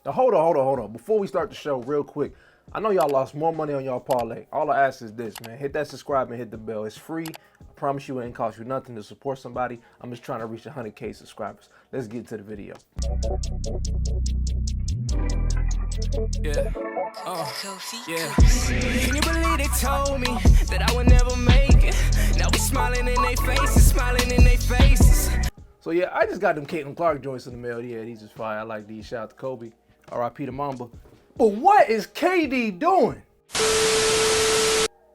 Now, hold on. Before we start the show, real quick, I know y'all lost more money on y'all parlay. All I ask is this, man. Hit that subscribe and hit the bell. It's free. I promise you it ain't cost you nothing to support somebody. I'm just trying to reach 100K subscribers. Let's get to the video. Yeah. Yeah. Can you believe they told me that I would never make it? Now we smiling in their faces, So yeah, I just got them Caitlin Clark joints in the mail. Yeah, these is fire. I like these. Shout out to Kobe. R.I.P. to Mamba. But what is KD doing?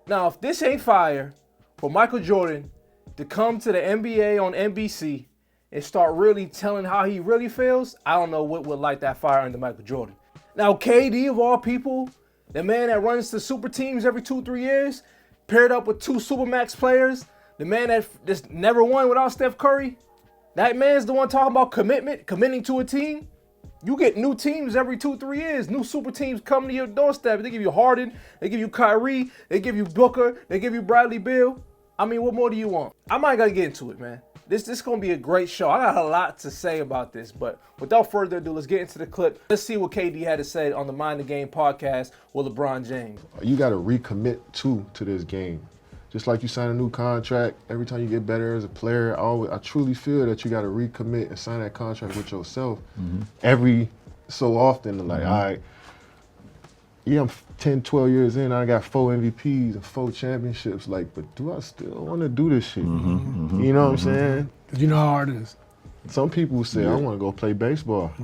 Now, if this ain't fire for Michael Jordan to come to the NBA on NBC and start really telling how he really feels, I don't know what would light that fire under Michael Jordan. Now, KD, of all people, the man that runs the super teams every 2-3 years, paired up with two Supermax players, the man that just never won without Steph Curry, that man's the one talking about committing to a team. You get new teams every 2-3 years. New super teams come to your doorstep. They give you Harden, they give you Kyrie, they give you Booker, they give you Bradley Beal. I mean, what more do you want? I might gotta get into it, man. This is gonna be a great show. I got a lot to say about this, but without further ado, let's get into the clip. Let's see what KD had to say on the Mind the Game podcast with LeBron James. You gotta recommit to this game. Just like you sign a new contract, every time you get better as a player, I truly feel that you got to recommit and sign that contract with yourself every so often. Like, all right, yeah, I'm 10, 12 years in, I got 4 MVPs and 4 championships. Like, but do I still want to do this shit? You know what I'm saying? You know how hard it is. Some people say, I want to go play baseball.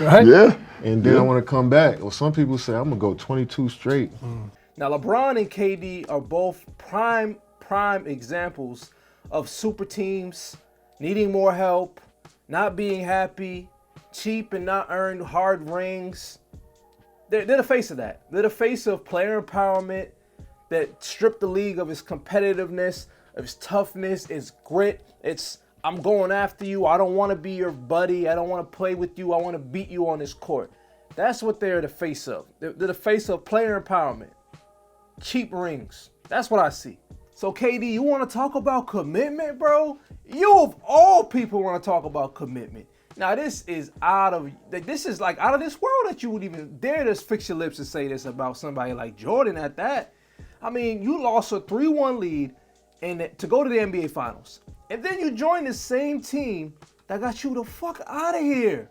Right? Yeah. And then I want to come back. Or some people say, I'm going to go 22 straight. Now, LeBron and KD are both prime examples of super teams needing more help, not being happy, cheap and not earned hard rings. They're the face of that. They're the face of player empowerment that stripped the league of its competitiveness, of its toughness, its grit. It's, I'm going after you. I don't want to be your buddy. I don't want to play with you. I want to beat you on this court. That's what they're the face of. They're the face of player empowerment. Cheap rings. That's what I see. So KD, you want to talk about commitment, bro? You of all people want to talk about commitment. Now this is out of this world that you would even dare to fix your lips and say this about somebody like Jordan at that. I mean, you lost a 3-1 lead and to go to the NBA Finals. And then you join the same team that got you the fuck out of here.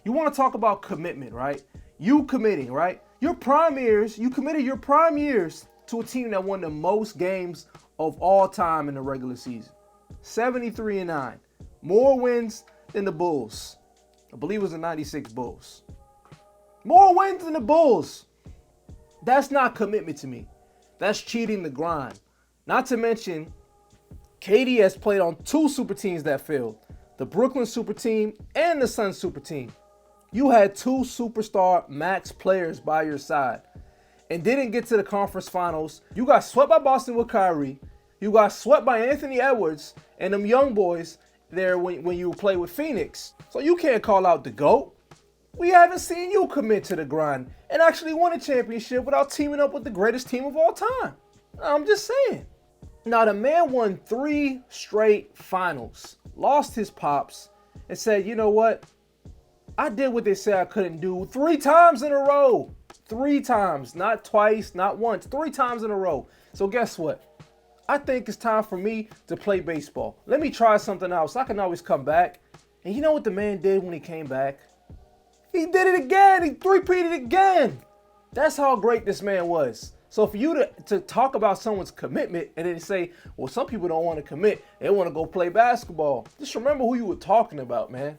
You want to talk about commitment, right? You committing, right? Your prime years, you committed your prime years to a team that won the most games of all time in the regular season. 73-9. More wins than the Bulls. I believe it was the 96 Bulls. More wins than the Bulls. That's not commitment to me. That's cheating the grind. Not to mention, KD has played on 2 super teams that failed. The Brooklyn super team and the Suns super team. You had 2 superstar max players by your side and didn't get to the conference finals. You got swept by Boston with Kyrie. You got swept by Anthony Edwards and them young boys there when you play with Phoenix. So you can't call out the GOAT. We haven't seen you commit to the grind and actually won a championship without teaming up with the greatest team of all time. I'm just saying. Now the man won 3 straight finals, lost his pops, and said, you know what? I did what they said I couldn't do 3 times in a row. 3 times, not twice, not once, 3 times in a row. So guess what? I think it's time for me to play baseball. Let me try something else. I can always come back. And you know what the man did when he came back? He did it again. He repeated again. That's how great this man was. So for you to talk about someone's commitment and then say, well, some people don't want to commit. They want to go play basketball. Just remember who you were talking about, man.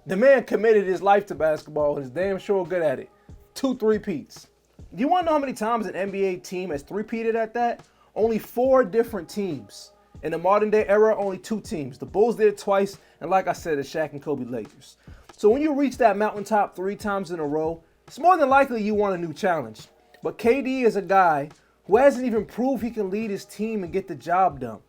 The man committed his life to basketball and is damn sure good at it. 2 3-peats. Do you want to know how many times an NBA team has 3-peated at that? Only 4 different teams. In the modern day era, only 2 teams. The Bulls did it twice, and like I said, the Shaq and Kobe Lakers. So when you reach that mountaintop 3 times in a row, it's more than likely you want a new challenge. But KD is a guy who hasn't even proved he can lead his team and get the job done.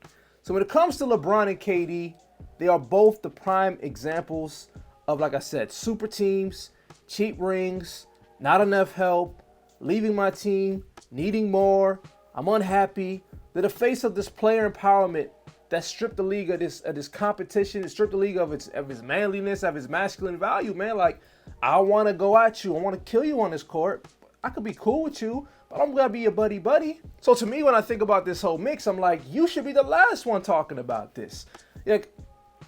So when it comes to LeBron and KD, they are both the prime examples of, like I said, super teams, cheap rings, not enough help, leaving my team, needing more, I'm unhappy. They're the face of this player empowerment that stripped the league of this competition, it stripped the league of its manliness, of its masculine value, man. Like, I want to go at you, I want to kill you on this court. I could be cool with you, but I'm gonna be your buddy. So to me, when I think about this whole mix, I'm like, you should be the last one talking about this. Like,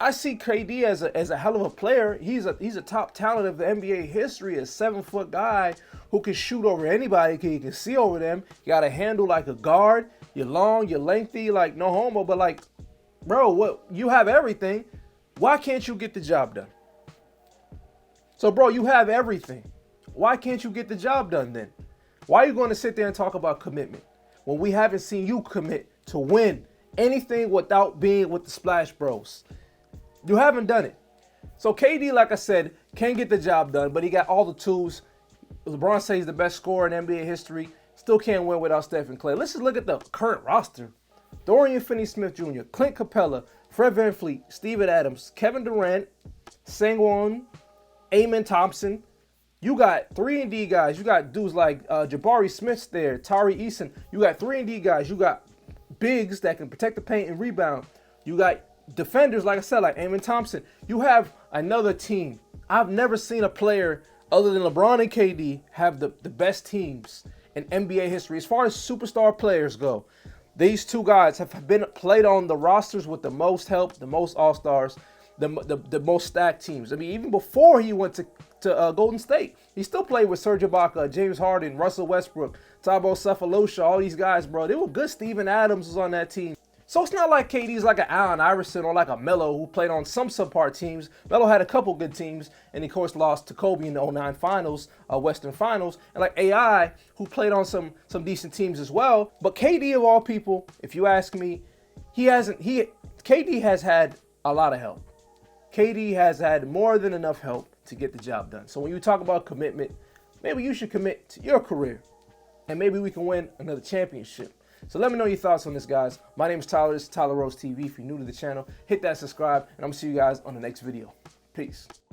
I see KD as a hell of a player. He's a top talent of the NBA history, a 7-foot guy who can shoot over anybody, he can see over them. You got a handle like a guard. You're long, you're lengthy, like no homo, but like, bro, what, you have everything. Why can't you get the job done? So, bro, you have everything. Why can't you get the job done then? Why are you going to sit there and talk about commitment when we haven't seen you commit to win anything without being with the Splash Bros? You haven't done it. So KD, like I said, can't get the job done, but he got all the tools. LeBron says he's the best scorer in NBA history. Still can't win without Steph and Clay. Let's just look at the current roster. Dorian Finney-Smith Jr., Clint Capella, Fred VanVleet, Steven Adams, Kevin Durant, Sangwon, Amen Thompson. You got 3-and-D guys. You got dudes like Jabari Smith's there, Tari Eason. You got 3-and-D guys. You got bigs that can protect the paint and rebound. You got defenders, like I said, like Amen Thompson. You have another team. I've never seen a player other than LeBron and KD have the best teams in NBA history. As far as superstar players go, these two guys have been played on the rosters with the most help, the most all-stars, the most stacked teams. I mean, even before he went to Golden State, he still played with Serge Ibaka, James Harden, Russell Westbrook, Thabo Cephalosha, all these guys, bro. They were good. Steven Adams was on that team. So it's not like KD's like an Allen Iverson or like a Melo who played on some subpar teams. Melo had a couple good teams and, of course, lost to Kobe in the 2009 finals, Western Finals. And like AI, who played on some decent teams as well. But KD, of all people, if you ask me, KD has had a lot of help. KD has had more than enough help to get the job done. So when you talk about commitment, maybe you should commit to your career. And maybe we can win another championship. So let me know your thoughts on this, guys. My name is Tyler. This is Tyler Rose TV. If you're new to the channel, hit that subscribe, and I'm going to see you guys on the next video. Peace.